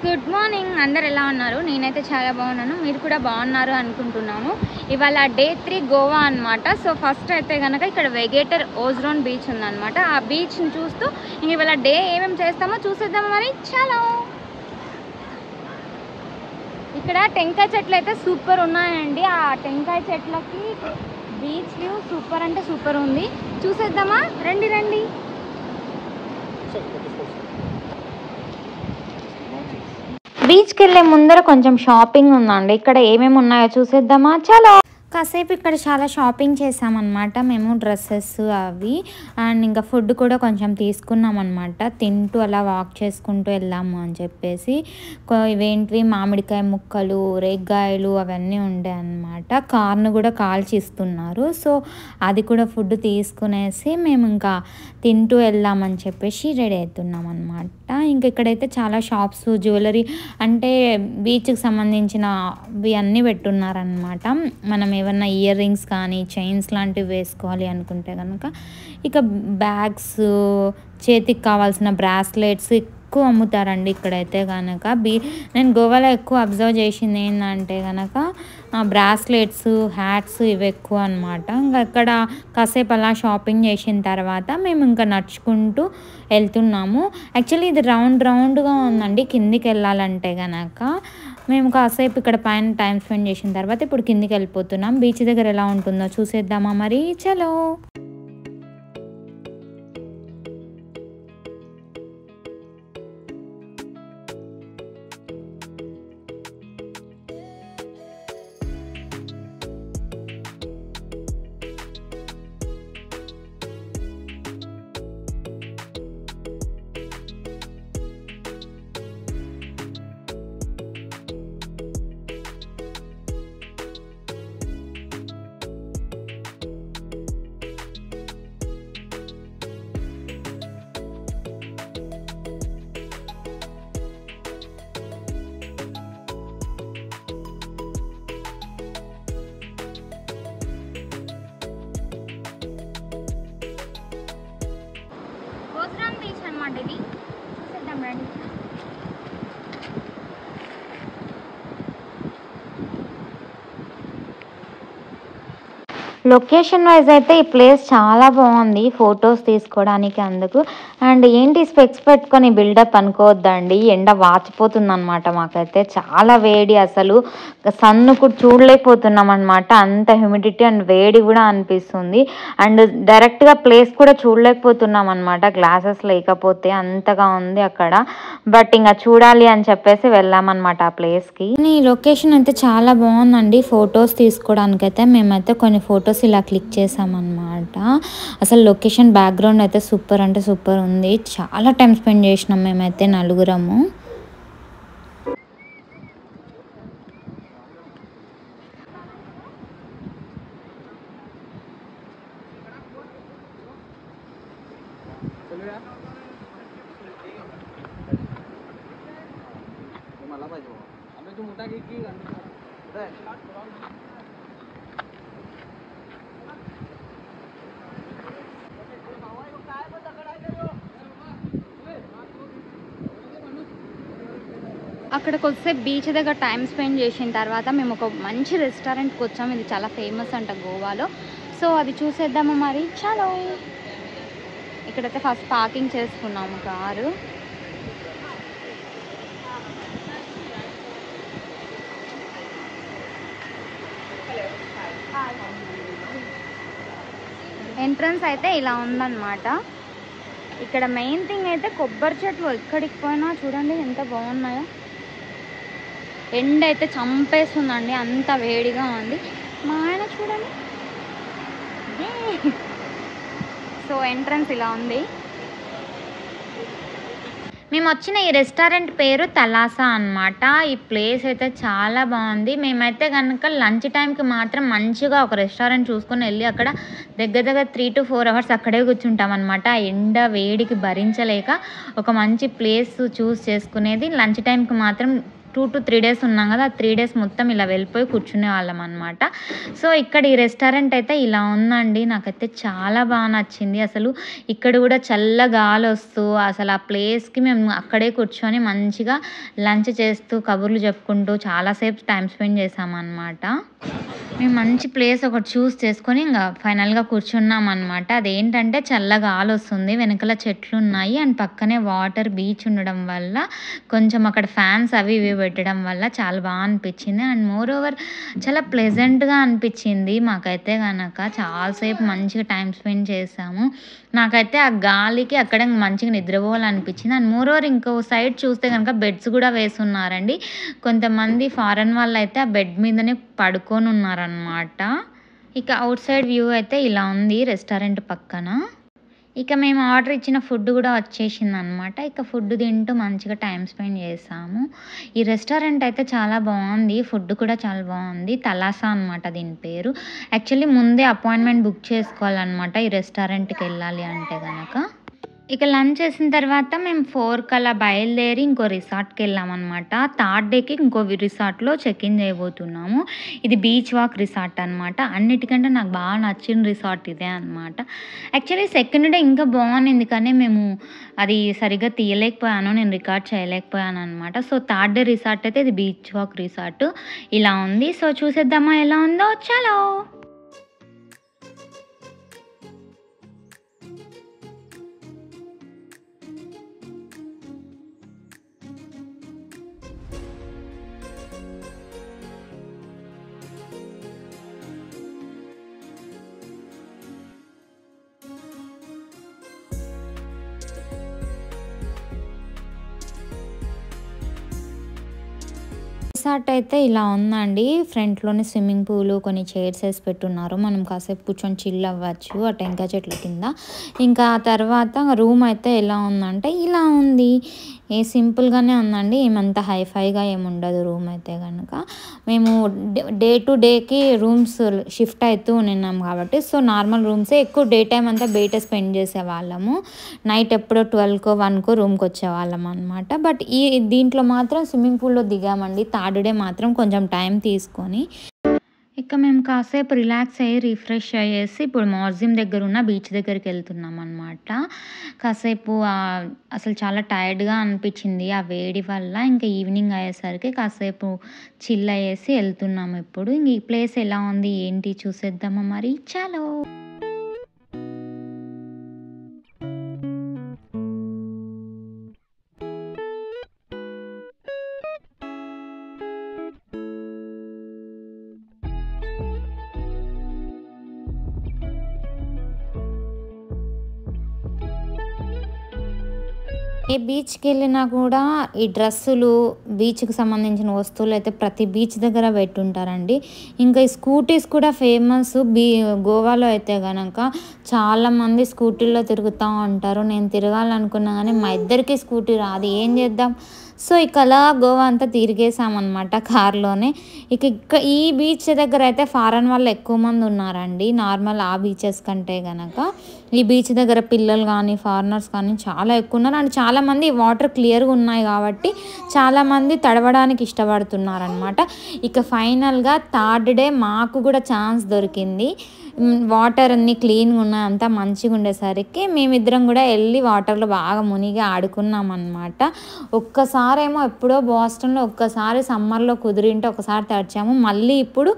Good morning. అందరు ఎలా ఉన్నారు? నేనైతే చాలా బాగున్నాను, మీరు కూడా బాగున్నారు అనుకుంటున్నాను. ఇవాళ డే 3 గోవా అనమాట. సో ఫస్ట్ అయితే కనుక ఇక్కడ వెగేటర్ ఓజ్రోన్ బీచ్ ఉందన్నమాట. ఆ బీచ్ని చూస్తూ ఇంక ఇవాళ డే ఏమేమి చేస్తామో చూసేద్దాము మరి. చాలా ఇక్కడ టెంకాయ చెట్లు అయితే సూపర్ ఉన్నాయండి. ఆ టెంకాయ చెట్లకి బీచ్ వ్యూ సూపర్ అంటే సూపర్ ఉంది. చూసేద్దామా? రండి రండి. బీచ్కి వెళ్ళే ముందర కొంచెం షాపింగ్ ఉందండి. ఇక్కడ ఏమేమి ఉన్నాయో చూసేద్దామా? చాలా కాసేపు ఇక్కడ చాలా షాపింగ్ చేసామన్నమాట మేము, డ్రెస్సెస్ అవి అండ్ ఇంకా ఫుడ్ కూడా కొంచెం తీసుకున్నాం అనమాట. తింటూ అలా వాక్ చేసుకుంటూ వెళ్ళాము అని చెప్పేసి. ఇవేంటివి మామిడికాయ ముక్కలు, రేగ్గాయలు అవన్నీ ఉండే అనమాట. కార్ను కూడా కాల్చి ఇస్తున్నారు. సో అది కూడా ఫుడ్ తీసుకునేసి మేము ఇంకా తింటూ వెళ్దామని చెప్పేసి రెడీ అవుతున్నాం అనమాట. ఇంకా ఇక్కడైతే చాలా షాప్స్, జ్యువెలరీ అంటే బీచ్కి సంబంధించినవి అన్నీ పెట్టున్నారనమాట. మనం ఏమన్నా ఇయర్ రింగ్స్ కానీ చైన్స్ లాంటివి వేసుకోవాలి అనుకుంటే కనుక ఇక బ్యాగ్స్, చేతికి కావాల్సిన బ్రాస్లెట్స్ ఎక్కువ అమ్ముతారండి ఇక్కడైతే కనుక. నేను గోవాలో ఎక్కువ అబ్జర్వ్ చేసింది ఏంటంటే కనుక బ్రాస్లెట్స్, హ్యాట్స్ ఇవి ఎక్కువ అనమాట. ఇంకా ఇక్కడ కాసేపు అలా షాపింగ్ చేసిన తర్వాత మేము ఇంకా నడుచుకుంటూ వెళ్తున్నాము. యాక్చువల్లీ ఇది రౌండ్గా ఉందండి కిందికి వెళ్ళాలంటే కనుక. మేము కాసేపు ఇక్కడ పైన టైం స్పెండ్ చేసిన తర్వాత ఇప్పుడు కిందికి వెళ్ళిపోతున్నాం. బీచ్ దగ్గర ఎలా ఉంటుందో చూసేద్దామా మరి. చలో. బీచ్ అనమాట ఇది. చూసేద్దాం రండి. లొకేషన్ వైజ్ అయితే ఈ ప్లేస్ చాలా బాగుంది ఫొటోస్ తీసుకోవడానికి అందుకు. అండ్ ఏంటి స్పెక్స్ పెట్టుకొని బిల్డప్ అనుకోవద్దండి, ఎండ వాచిపోతుంది అనమాట. మాకైతే చాలా వేడి, అసలు సన్ను కూడా చూడలేకపోతున్నాం అనమాట. అంత హ్యూమిడిటీ అండ్ వేడి కూడా అనిపిస్తుంది. అండ్ డైరెక్ట్గా ప్లేస్ కూడా చూడలేకపోతున్నాం అనమాట, గ్లాసెస్ లేకపోతే అంతగా ఉంది అక్కడ. బట్ ఇంకా చూడాలి అని చెప్పేసి వెళ్ళామన్నమాట ఆ ప్లేస్కి. ఈ లొకేషన్ అయితే చాలా బాగుందండి ఫొటోస్ తీసుకోవడానికి అయితే. మేమైతే కొన్ని ఫొటోస్ ఇలా క్లిక్ చేసామన్నమాట. అసలు లొకేషన్ బ్యాక్గ్రౌండ్ అయితే సూపర్ అంటే సూపర్ ఉంది. చాలా టైం స్పెండ్ చేసినాం మేమైతే నలుగురము. అక్కడికి వస్తే బీచ్ దగ్గర టైం స్పెండ్ చేసిన తర్వాత మేము ఒక మంచి రెస్టారెంట్కి వచ్చాము. ఇది చాలా ఫేమస్ అంట గోవాలో. సో అది చూసేద్దాము మరి. చాలా ఇక్కడైతే ఫస్ట్ పార్కింగ్ చేసుకున్నాము కారు. ఎంట్రన్స్ అయితే ఇలా ఉందన్నమాట. ఇక్కడ మెయిన్ థింగ్ అయితే కొబ్బరి చెట్లు ఎక్కడికి పోయినా చూడండి ఎంత బాగున్నాయో. ఎండ అయితే చంపేస్తుందండి, అంత వేడిగా ఉంది. మా ఆయన చూడండి. సో ఎంట్రన్స్ ఇలా ఉంది. మేము వచ్చిన ఈ రెస్టారెంట్ పేరు తలాసా అనమాట. ఈ ప్లేస్ అయితే చాలా బాగుంది. మేమైతే కనుక లంచ్ టైంకి మాత్రం మంచిగా ఒక రెస్టారెంట్ చూసుకొని వెళ్ళి అక్కడ దగ్గర 3 to 4 hours అక్కడే కూర్చుంటాం అనమాట. ఎండ వేడికి భరించలేక ఒక మంచి ప్లేస్ చూస్ చేసుకునేది. లంచ్ టైంకి మాత్రం 2 to 3 డేస్ ఉన్నాం కదా, ఆ 3 డేస్ మొత్తం ఇలా వెళ్ళిపోయి కూర్చునేవాళ్ళం అనమాట. సో ఇక్కడ ఈ రెస్టారెంట్ అయితే ఇలా ఉందండి. నాకైతే చాలా బాగా నచ్చింది. అసలు ఇక్కడ కూడా చల్ల గాలొస్తూ అసలు ఆ ప్లేస్‌కి మేము అక్కడే కూర్చొని మంచిగా లంచ్ చేస్తూ, కబుర్లు చెప్పుకుంటూ చాలాసేపు టైమ్ స్పెండ్ చేశామనమాట. మేము మంచి ప్లేస్ ఒకటి చూస్ చేసుకొని ఇంగ ఫైనల్‌గా కూర్చున్నామనమాట. అదేంటంటే చల్ల గాలొస్తుంది. వెనకాల చెట్లున్నాయి. అండ్ పక్కనే వాటర్ బీచ్ ఉండడం వల్ల కొంచెం అక్కడ ఫ్యాన్స్ అవి ఇవి పెట్టడం వల్ల చాలా బా అనిపిచ్చింది. అండ్ మోర్ ఓవర్ చాలా ప్లెజెంట్‌గా అనిపిచ్చింది మాకైతే గనక. చాలా సేపు మంచిగా టైమ్ స్పెండ్ చేశాము. నాకైతే ఆ గాలికి అక్కడే మంచిగా నిద్రపోవాలనిపిచ్చింది. అండ్ మోర్ ఓవర్ ఇంకో సైడ్ చూస్తే గనక బెడ్స్ గూడా వేసున్నారండి. కొంతమంది ఫారెన్ వాళ్ళైతే ఆ బెడ్ మీదనే పడుకొనున్నారనమాట. ఇక ఔట్ సైడ్ వ్యూ అయితే ఇలా ఉంది రెస్టారెంట్ పక్కన. ఇక మేము ఆర్డర్ ఇచ్చిన ఫుడ్ గూడా వచ్చేసిందనమాట. ఇక ఫుడ్ తింటూ మంచిగా టైమ్ స్పెండ్ చేశాము. ఈ రెస్టారెంట్ అయితే చాలా బావుంది. ఫుడ్ కూడా చాలా బావుంది. తలాసా అనమాట దీని పేరు. యాక్చువల్లీ ముందే అపాయింట్మెంట్ బుక్ చేసుకోవాలనమాట ఈ రెస్టారెంట్‌కెళ్ళాలి అంటే గనక. ఇక లంచ్ చేసిన తర్వాత మేము 4కి అలా బయలుదేరి ఇంకో రిసార్ట్‌కెళ్ళామనమాట. థర్డ్ డేకి ఇంకో రిసార్ట్‌లో చెక్ ఇన్ చేయబోతున్నాము. ఇది బీచ్ వాక్ రిసార్ట్ అనమాట. అన్నిటికంటే నాకు బాగా నచ్చిన రిసార్ట్ ఇదే అనమాట. యాక్చువల్లీ సెకండ్ డే ఇంకా బాగుండింది. కానీ మేము అది సరిగ్గా తీయలేకపోయాను. నేను రికార్డ్ చేయలేకపోయాననమాట. సో థర్డ్ డే రిసార్ట్ అయితే ఇది బీచ్ వాక్ రిసార్ట్ ఇలా ఉంది. సో చూసేద్దామా ఎలా ఉందో? చలో! రిసార్ట్ అయితే ఇలా ఉందండి. ఫ్రంట్‌లోనే స్విమ్మింగ్ పూలు, కొన్ని చైర్స్ ఏసి పెట్టున్నారు. మనం కాసేపు కూర్చొని చిల్ అవ్వచ్చు ఆ టెంకాయ చెట్ల కింద. ఇంకా ఆ తర్వాత రూమ్ అయితే ఎలా ఉందంటే ఇలా ఉంది. సింపుల్‌గానే ఉందండి. ఏమంత హైఫైగా ఏముండదు రూమ్ అయితే గనక. మేము డే టు డేకి రూమ్స్ షిఫ్ట్ అయితూ ఉండిన్నాం కాబట్టి సో నార్మల్ రూమ్సే ఎక్కువ డే టైమ్ అంతా బయట స్పెండ్ చేసేవాళ్ళము. నైట్ ఎప్పుడో 12కో, 1కో రూమ్‌కొచ్చేవాళ్ళం అనమాట. బట్ దీంట్లో మాత్రం స్విమ్మింగ్ పూల్‌లో దిగామండి. థర్డ్ డే మాత్రం కొంచెం టైం తీసుకొని. ఇక మేము కాసేపు రిలాక్స్ అయ్యి, రిఫ్రెష్ అయ్యేసి ఇప్పుడు మ్యూజియం దగ్గర ఉన్న బీచ్ దగ్గరికెళ్తున్నామనమాట. కాసేపు అసలు చాలా టైర్డ్‌గా అనిపిచ్చింది ఆ వేడి వల్ల. ఇంకా ఈవినింగ్ అయ్యేసరికి కాసేపు చిల్ అయ్యేసి ఎళ్తున్నాము ఇప్పుడు. ఇంక ఈ ప్లేస్ ఎలా ఉంది, ఏంటి చూసేద్దామా మరి? చలో! ఏ బీచ్‌కెళ్ళినా కూడా ఈ డ్రెస్సులు, బీచ్‌కి సంబంధించిన వస్తువులైతే ప్రతి బీచ్ దగ్గర పెట్టుంటారండి. ఇంకా ఈ స్కూటీస్ కూడా ఫేమస్. గోవాలో అయితే గనక చాలామంది స్కూటీల్లో తిరుగుతా ఉంటారు. నేను తిరగాలనుకున్నా గానీ మా ఇద్దరికీ స్కూటీ రాదు. ఏం చేద్దాం? సో ఇక అలా గోవా అంతా తిరిగేసామనమాట కార్‌లోనే. ఈ బీచ్ దగ్గర అయితే ఫారెన్ వాళ్ళు ఎక్కువ మంది ఉన్నారండి. నార్మల్ ఆ బీచెస్ కంటే గనక. ఈ బీచ్ దగ్గర పిల్లలు కానీ, ఫారినర్స్ కానీ చాలా ఎక్కువ ఉన్నారు. అండ్ చాలామంది వాటర్ క్లియర్‌గా ఉన్నాయి కాబట్టి చాలామంది తడవడానికి ఇష్టపడుతున్నారనమాట. ఇక ఫైనల్‌గా థర్డ్ డే మాకు కూడా ఛాన్స్ దొరికింది. వాటర్ అన్నీ క్లీన్‌గా ఉన్నాయి. అంతా మంచిగా ఉండేసరికి మేమిద్దరం కూడా వెళ్ళి వాటర్‌లో బాగా మునిగి ఆడుకున్నామన్నమాట. ఒక్కసారేమో ఎప్పుడో బోస్టన్‌లో ఒక్కసారి సమ్మర్‌లో కుదిరింటే ఒకసారి తడిచాము. మళ్ళీ ఇప్పుడు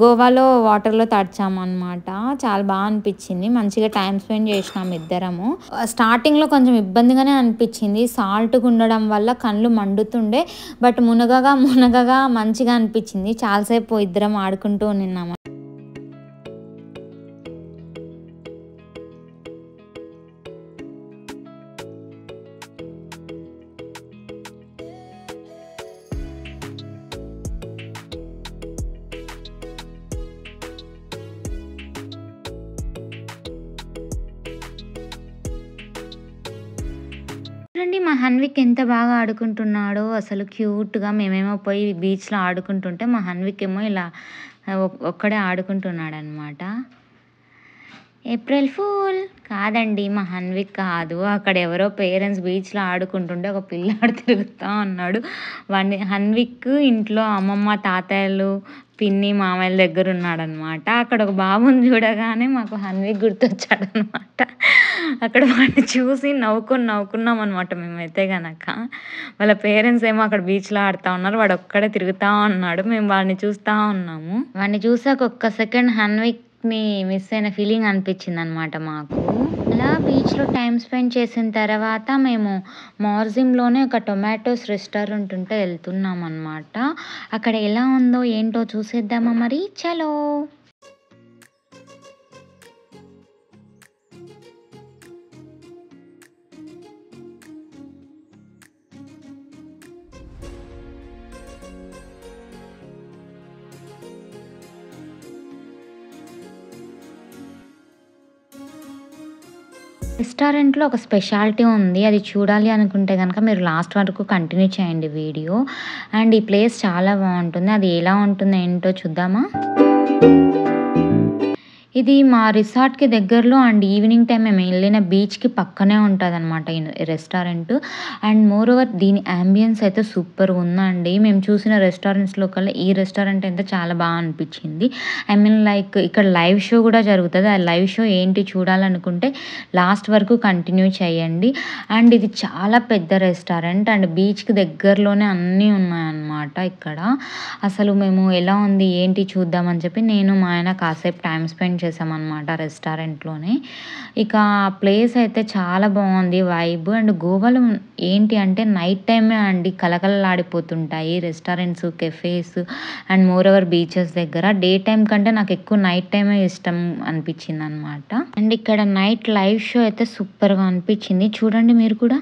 గోవాలో వాటర్‌లో తడిచామన్నమాట. చాలా బాగా అనిపించింది. మంచిగా టైమ్ స్పెండ్ చేసినాం ఇద్దరము. స్టార్టింగ్‌లో కొంచెం ఇబ్బందిగానే అనిపించింది. సాల్ట్‌గా ఉండడం వల్ల కళ్ళు మండుతుండే. బట్ మునగగా మంచిగా అనిపించింది. చాలాసేపు ఇద్దరం ఆడుకుంటూ ఉన్నాము. చూడండి మా హన్విక్ ఎంత బాగా ఆడుకుంటున్నాడో అసలు క్యూట్‌గా. మేమేమో పోయి బీచ్‌లో ఆడుకుంటుంటే మా హన్విక్ ఏమో ఇలా ఒక్కడే ఆడుకుంటున్నాడనమాట. ఏప్రిల్ ఫూల్ కాదండి, మా హన్విక్ కాదు. అక్కడ ఎవరో పేరెంట్స్ బీచ్లో ఆడుకుంటుంటే ఒక పిల్లాడు తిరుగుతూ ఉన్నాడు. హన్విక్ ఇంట్లో అమ్మమ్మ తాతయ్యలు పిన్ని మామయ్యల దగ్గర ఉన్నాడనమాట. అక్కడ ఒక బాబుని చూడగానే మాకు హన్విక్ గుర్తొచ్చాడనమాట. అక్కడ వాడిని చూసి నవ్వుకున్నాం అనమాట మేమైతే గనక. వాళ్ళ పేరెంట్స్ ఏమో అక్కడ బీచ్లో ఆడుతూ ఉన్నారు, వాడు ఒక్కడే తిరుగుతూ ఉన్నాడు. మేము వాడిని చూస్తూ ఉన్నాము. వాడిని చూసాక ఒక్క సెకండ్ హన్విక్ని మిస్ అయిన ఫీలింగ్ అనిపించింది అనమాట మాకు. అలా బీచ్లో టైం స్పెండ్ చేసిన తర్వాత మేము మార్జింలోనే ఒక టొమాటోస్ రెస్టారెంట్ ఉంటే వెళ్తున్నాం అనమాట. అక్కడ ఎలా ఉందో ఏంటో చూసేద్దామా మరి, చలో. రెస్టారెంట్లో ఒక స్పెషాలిటీ ఉంది, అది చూడాలి అనుకుంటే కనుక మీరు లాస్ట్ వరకు కంటిన్యూ చేయండి వీడియో. అండ్ ఈ ప్లేస్ చాలా బాగుంటుంది, అది ఎలా ఉంటుందో ఏంటో చూద్దామా. ఇది మా రిసార్ట్‌కి దగ్గరలో అండ్ ఈవినింగ్ టైం మేము వెళ్ళిన బీచ్‌కి పక్కనే ఉంటదనమాట ఈ రెస్టారెంట్. అండ్ మోరోవర్ దీని యాంబియన్స్ అయితే సూపర్‌గా ఉందండి. మేము చూసిన రెస్టారెంట్స్‌లో కల్లా ఈ రెస్టారెంట్ అయితే చాలా బాగా అనిపించింది. ఐ మీన్ లైక్ ఇక్కడ లైవ్ షో కూడా జరుగుతది. ఆ లైవ్ షో ఏంటి చూడాలనుకుంటే లాస్ట్ వరకు కంటిన్యూ చేయండి. అండ్ ఇది చాలా పెద్ద రెస్టారెంట్ అండ్ బీచ్‌కి దగ్గరలోనే అన్నీ ఉన్నాయన్నమాట ఇక్కడ. అసలు మేము ఎలా ఉంది ఏంటి చూద్దామని చెప్పి నేను మా ఆయన కాసేపు టైం స్పెండ్ చేసామన్నమాట రెస్టారెంట్లోనే. ఇక ఆ ప్లేస్ అయితే చాలా బాగుంది వైబ్. అండ్ గోవాలో ఏంటి అంటే నైట్ టైమే అండి కలకలలాడిపోతుంటాయి restaurants, cafes and moreover beaches దగ్గర. డే టైం కంటే నాకు ఎక్కువ నైట్ టైమే ఇష్టం అనిపించింది అనమాట. అండ్ ఇక్కడ నైట్ లైవ్ షో అయితే సూపర్గా అనిపించింది, చూడండి మీరు కూడా.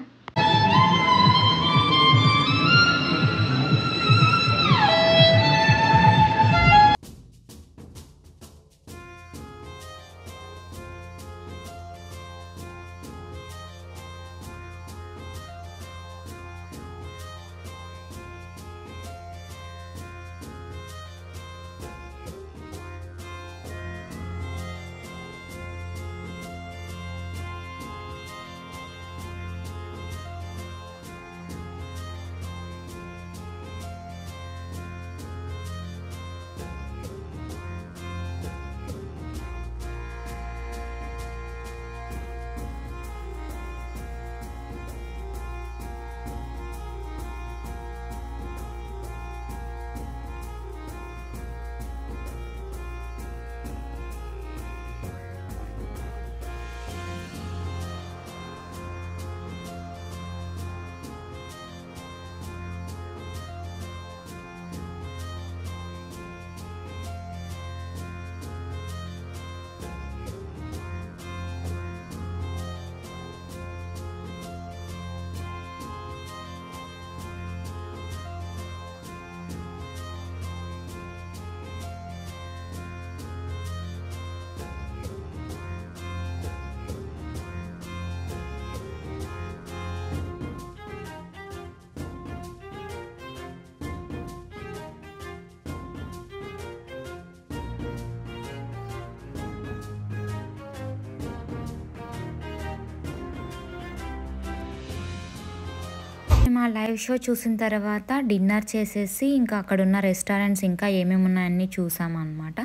మేము ఆ లైవ్ షో చూసిన తర్వాత డిన్నర్ చేసేసి ఇంకా అక్కడున్న రెస్టారెంట్స్ ఇంకా ఏమేమి ఉన్నాయన్నీ చూసామన్నమాట.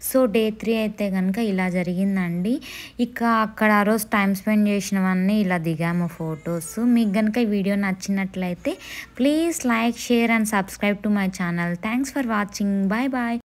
సో డే 3 అయితే కనుక ఇలా జరిగిందండి. ఇక అక్కడ ఆ రోజు టైం స్పెండ్ చేసినవన్నీ ఇలా దిగాము ఫొటోస్. మీకు కనుక ఈ వీడియో నచ్చినట్లయితే please like, share and subscribe to my channel. Thanks for watching. Bye bye.